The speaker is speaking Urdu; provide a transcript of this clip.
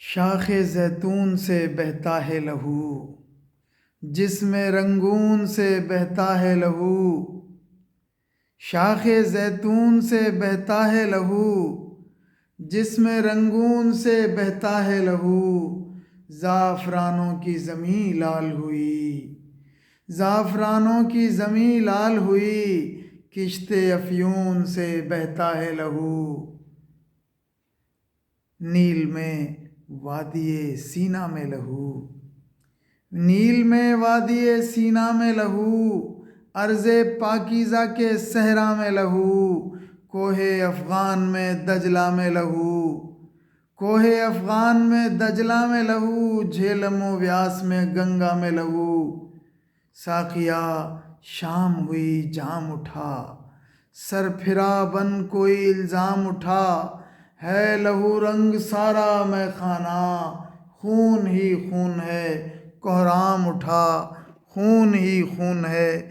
شاخ زیتون سے بہتا ہے لہو، جسم رنگون سے بہتا ہے لہو۔ شاخ زیتون سے بہتا ہے لہو، جسم رنگون سے بہتا ہے لہو۔ زعفرانوں کی زمیں لال ہوئی، زعفرانوں کی زمیں لال ہوئی، کشت افیون سے بہتا ہے لہو۔ نیل میں وادی سینا میں لہو، نیل میں وادی سینا میں لہو، ارض پاکیزہ کے صحرا میں لہو۔ کوہ افغان میں دجلہ میں لہو، کوہ افغان میں دجلہ میں لہو، جھیلم و بیاس میں گنگا میں لہو۔ ساقیا شام ہوئی جام اٹھا، سر پھرا بن کوئی الزام اٹھا، ہے لہو رنگ سارا مے خانہ، خون ہی خون ہے، کہرام اٹھا، خون ہی خون ہے۔